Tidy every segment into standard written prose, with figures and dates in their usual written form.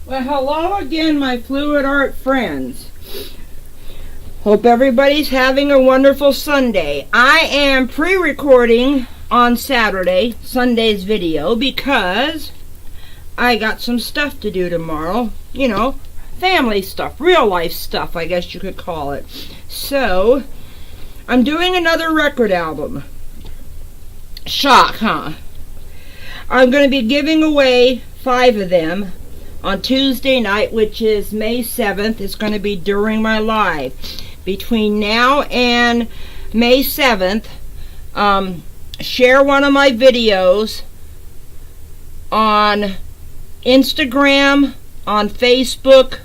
Well, hello again, my fluid art friends. Hope everybody's having a wonderful Sunday. I am pre-recording on Saturday, Sunday's video, because I got some stuff to do tomorrow. You know, family stuff, real life stuff, I guess you could call it. So, I'm doing another record album. Shock, huh? I'm going to be giving away 5 of them on Tuesday night, which is May 7th. It's going to be during my live. Between now and May 7th, share one of my videos on Instagram, on Facebook,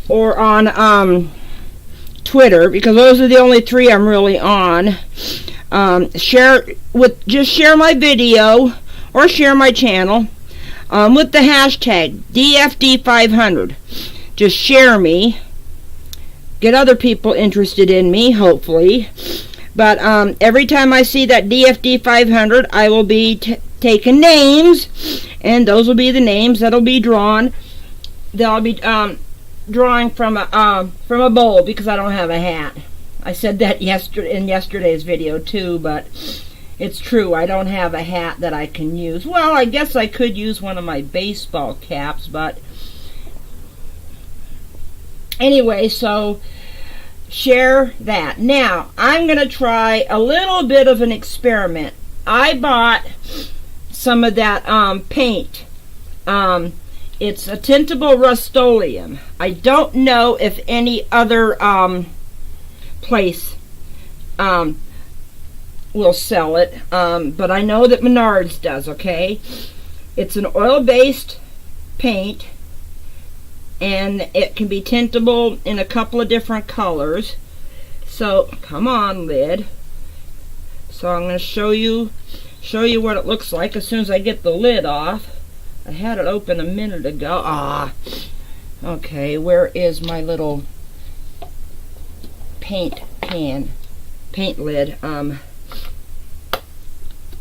or on Twitter, because those are the only 3 I'm really on. Just share my video or share my channel with the hashtag DFD500. Just share me. Get other people interested in me, hopefully. But every time I see that DFD500, I will be taking names, and those will be the names that'll be drawn. They'll be drawing from a bowl, because I don't have a hat. I said that in yesterday's video too, but it's true. I don't have a hat that I can use. Well, I guess I could use one of my baseball caps, but anyway, so share that. Now, I'm going to try a little bit of an experiment. I bought some of that paint. It's a tintable Rust-Oleum. I don't know if any other place will sell it, but I know that Menards does, okay? It's an oil-based paint, and it can be tintable in a couple of different colors. So, come on, lid. So I'm going to show you what it looks like as soon as I get the lid off. I had it open a minute ago. Okay, where is my little paint lid?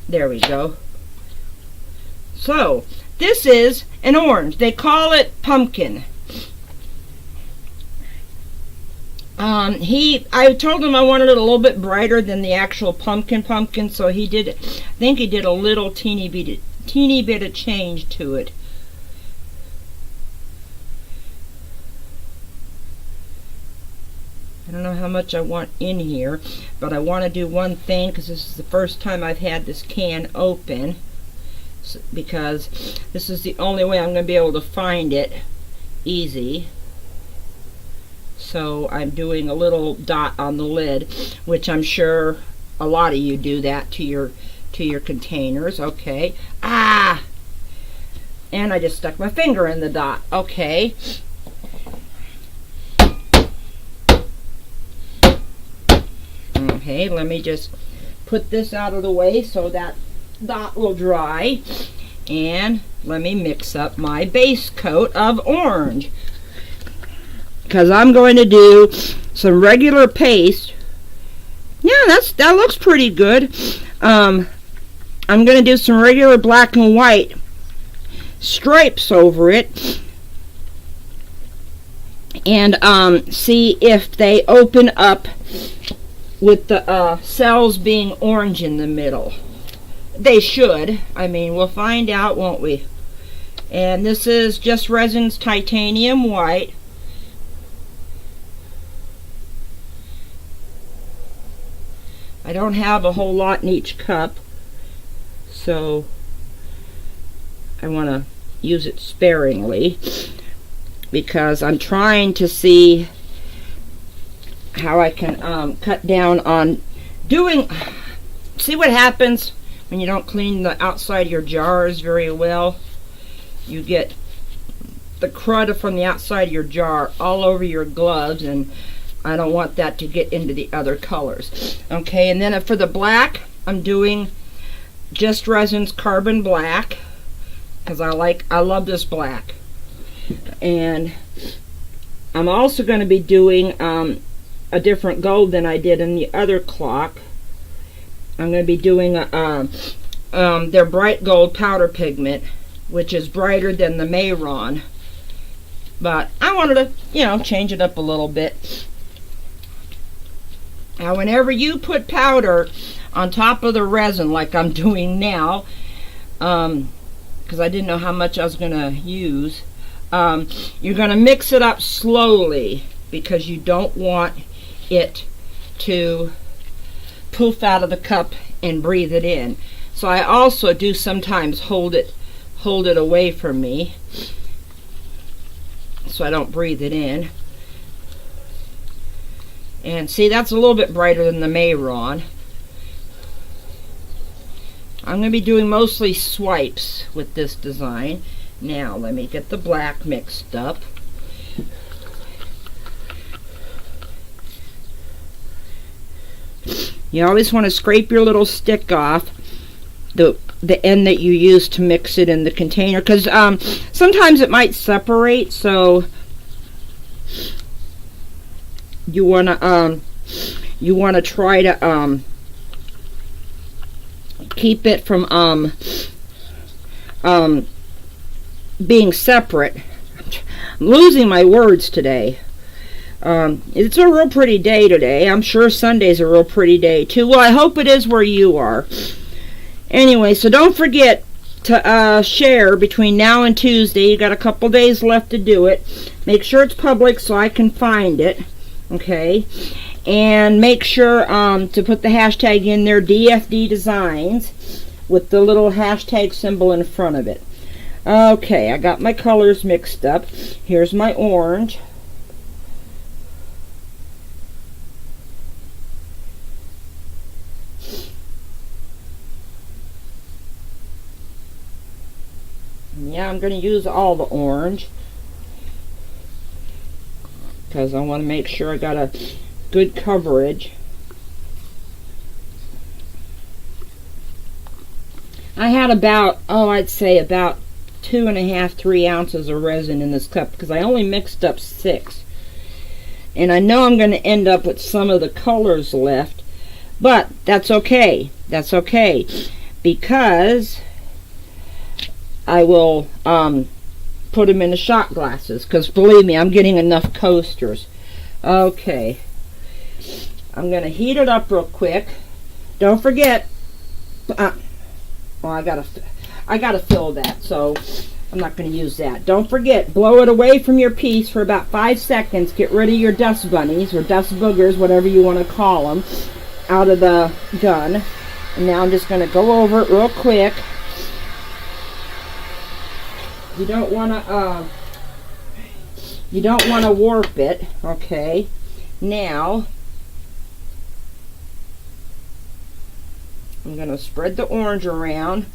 There we go. So, this is an orange. They call it pumpkin. I told him I wanted it a little bit brighter than the actual pumpkin, so he did, I think he did a little teeny bit of change to it. I don't know how much I want in here, but I want to do one thing, because this is the first time I've had this can open, because this is the only way I'm going to be able to find it easy. So I'm doing a little dot on the lid, which I'm sure a lot of you do that to your containers. Okay. And I just stuck my finger in the dot. Okay. Okay, let me just put this out of the way so that dot will dry. And let me mix up my base coat of orange, because I'm going to do some regular paste. Yeah, that looks pretty good. I'm going to do some regular black and white stripes over it, and see if they open up with the cells being orange in the middle. They should. I mean, we'll find out, won't we? And this is just Resin's titanium white. I don't have a whole lot in each cup, so I want to use it sparingly, because I'm trying to see how I can cut down on doing. See what happens when you don't clean the outside of your jars very well? You get the crud from the outside of your jar all over your gloves, and I don't want that to get into the other colors. Okay, and then for the black, I'm doing just Resin's Carbon Black, because I love this black. And I'm also going to be doing a different gold than I did in the other clock. I'm going to be doing their bright gold powder pigment, which is brighter than the Mayron. But I wanted to, you know, change it up a little bit. Now, whenever you put powder on top of the resin, like I'm doing now, because I didn't know how much I was going to use, you're going to mix it up slowly because you don't want it to poof out of the cup and breathe it in. So I also do sometimes hold it away from me so I don't breathe it in. And see, that's a little bit brighter than the Mayron. I'm going to be doing mostly swipes with this design. Now, let me get the black mixed up. You always want to scrape your little stick off the end that you use to mix it in the container, because sometimes it might separate, so you want to try to keep it from being separate. I'm losing my words today. It's a real pretty day today. I'm sure Sunday's a real pretty day too. Well, I hope it is where you are. Anyway, so don't forget to share between now and Tuesday. You got a couple days left to do it. Make sure it's public so I can find it. Okay, and make sure to put the hashtag in there, DFD Designs, with the little hashtag symbol in front of it. Okay, I got my colors mixed up. Here's my orange. Yeah, I'm going to use all the orange because I want to make sure I got a good coverage. I had about, I'd say about 2.5–3 ounces of resin in this cup because I only mixed up 6. And I know I'm going to end up with some of the colors left, but that's okay. That's okay because I will put them in the shot glasses because believe me, I'm getting enough coasters. Okay, I'm going to heat it up real quick. Don't forget, well, I gotta fill that, so I'm not going to use that. Don't forget, blow it away from your piece for about 5 seconds. Get rid of your dust bunnies or dust boogers, whatever you want to call them, out of the gun. And now I'm just going to go over it real quick. You don't want to warp it. Okay, now I'm going to spread the orange around.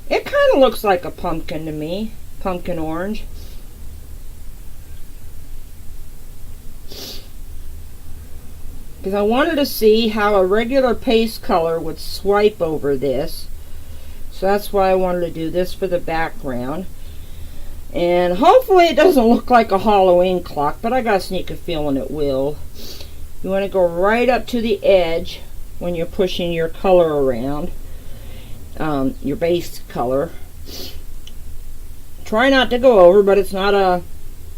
It kind of looks like a pumpkin to me, pumpkin orange. Because I wanted to see how a regular paste color would swipe over this. So that's why I wanted to do this for the background. And hopefully it doesn't look like a Halloween clock, but I got a sneaky feeling it will. You want to go right up to the edge when you're pushing your color around, your base color. Try not to go over, but it's not a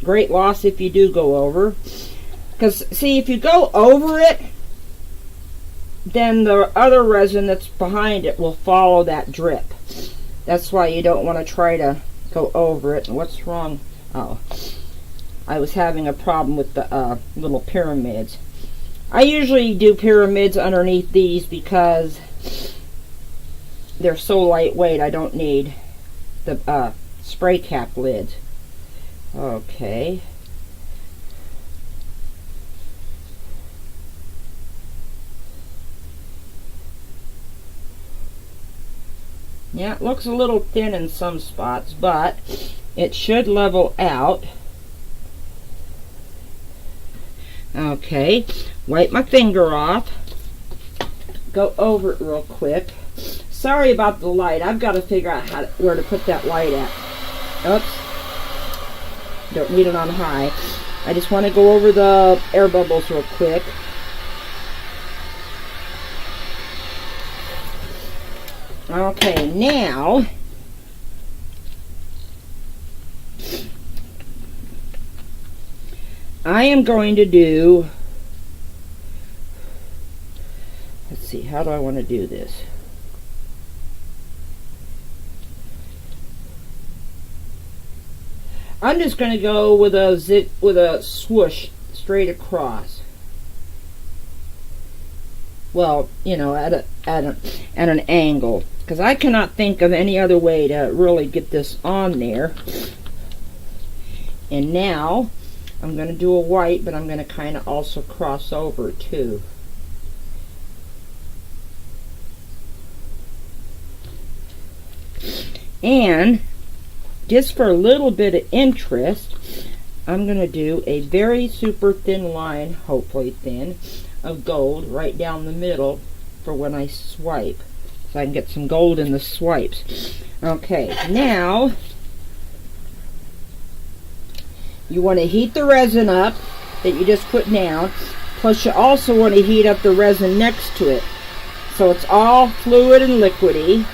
great loss if you do go over. Because, see, if you go over it, then the other resin that's behind it will follow that drip. That's why you don't want to try to go over it. And what's wrong? Oh, I was having a problem with the little pyramids. I usually do pyramids underneath these because they're so lightweight I don't need the spray cap lids. Okay. Yeah, it looks a little thin in some spots, but it should level out. Okay, wipe my finger off. Go over it real quick. Sorry about the light. I've got to figure out where to put that light at. Oops. Don't need it on high. I just want to go over the air bubbles real quick. Okay, now I am going to do, let's see, how do I want to do this? I'm just going to go with a swoosh straight across. Well, you know, at an angle, because I cannot think of any other way to really get this on there. And now I'm going to do a white, but I'm going to kind of also cross over too. And just for a little bit of interest, I'm going to do a very super thin line, hopefully thin, of gold right down the middle for when I swipe, so I can get some gold in the swipes. Okay, now you want to heat the resin up that you just put down, plus you also want to heat up the resin next to it, so it's all fluid and liquidy.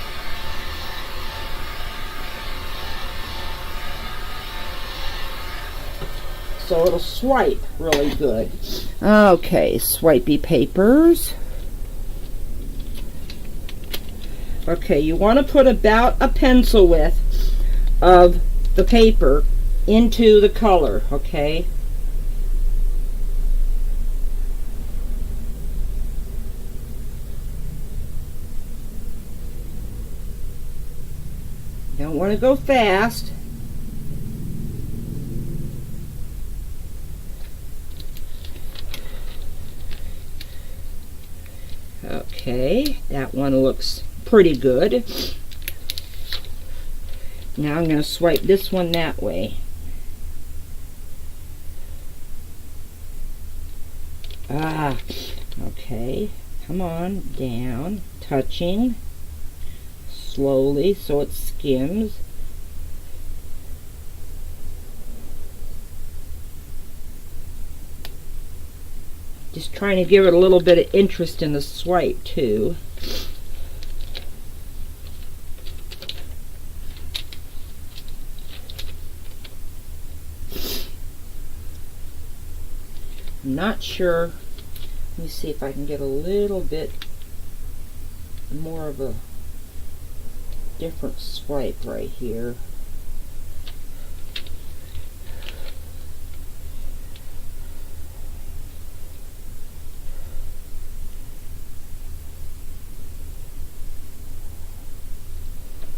So it'll swipe really good. Okay, swipey papers. Okay, you want to put about a pencil width of the paper into the color, okay? Don't want to go fast. Okay, that one looks pretty good. Now I'm going to swipe this one that way. Okay, come on, down, touching, slowly so it skims. Just trying to give it a little bit of interest in the swipe too. I'm not sure. Let me see if I can get a little bit more of a different swipe right here.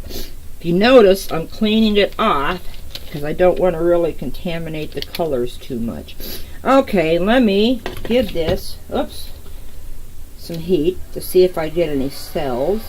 If you notice, I'm cleaning it off because I don't want to really contaminate the colors too much. Okay, let me give this, some heat to see if I get any cells.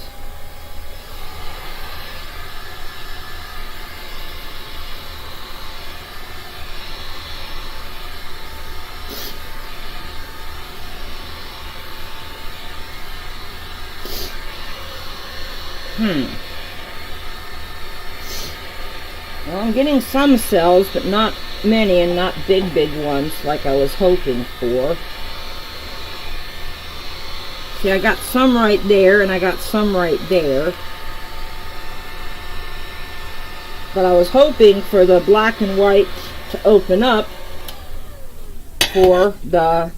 Well, I'm getting some cells, but not many, and not big ones like I was hoping for. See, I got some right there, and I got some right there. But I was hoping for the black and white to open up for the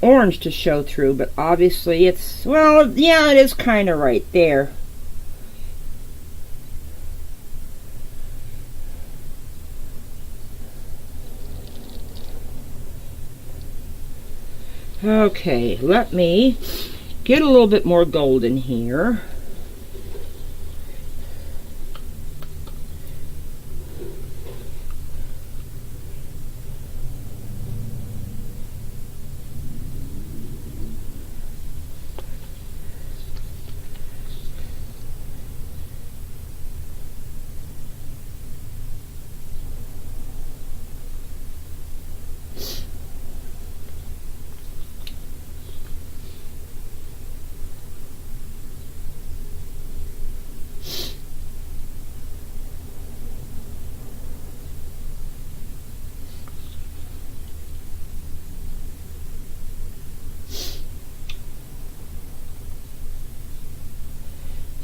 orange to show through, but obviously it's, well, yeah, it is kind of right there. Okay, let me get a little bit more gold in here.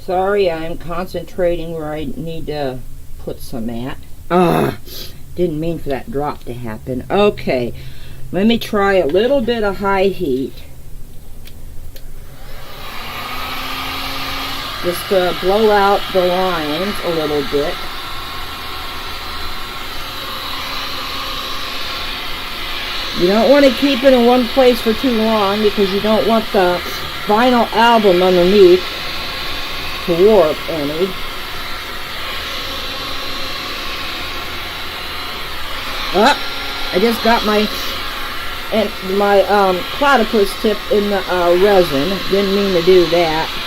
Sorry, I'm concentrating where I need to put some at. Didn't mean for that drop to happen. Okay, let me try a little bit of high heat. Just to blow out the lines a little bit. You don't want to keep it in one place for too long because you don't want the vinyl album underneath to warp any. I just got my platypus tip in the resin. Didn't mean to do that.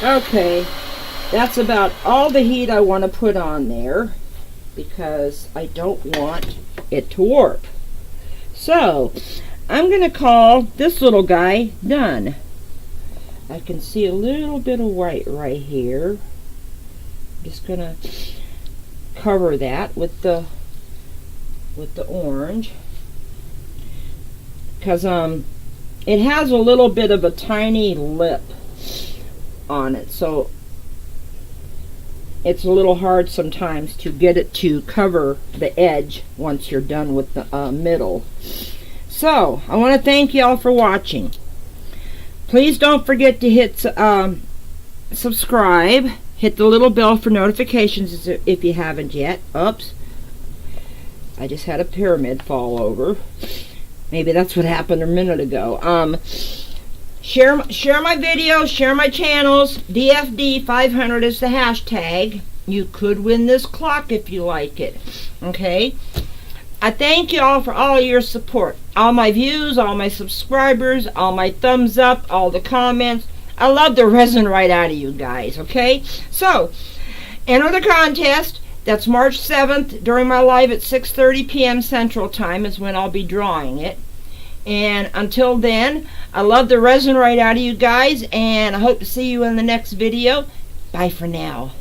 Okay, that's about all the heat I want to put on there because I don't want it to warp. So, I'm going to call this little guy done. I can see a little bit of white right here. I'm just going to cover that with the orange because it has a little bit of a tiny lip on it, so it's a little hard sometimes to get it to cover the edge once you're done with the middle. So I want to thank you all for watching. Please don't forget to hit subscribe, hit the little bell for notifications if you haven't yet. Oops, I just had a pyramid fall over. Maybe that's what happened a minute ago. Share my videos, share my channels. DFD 500 is the hashtag. You could win this clock if you like it. Okay? I thank you all for all your support. All my views, all my subscribers, all my thumbs up, all the comments. I love the resin right out of you guys. Okay? So, enter the contest. That's March 7th during my live at 6:30 p.m. Central Time is when I'll be drawing it. And until then, I love the resin right out of you guys, and I hope to see you in the next video. Bye for now.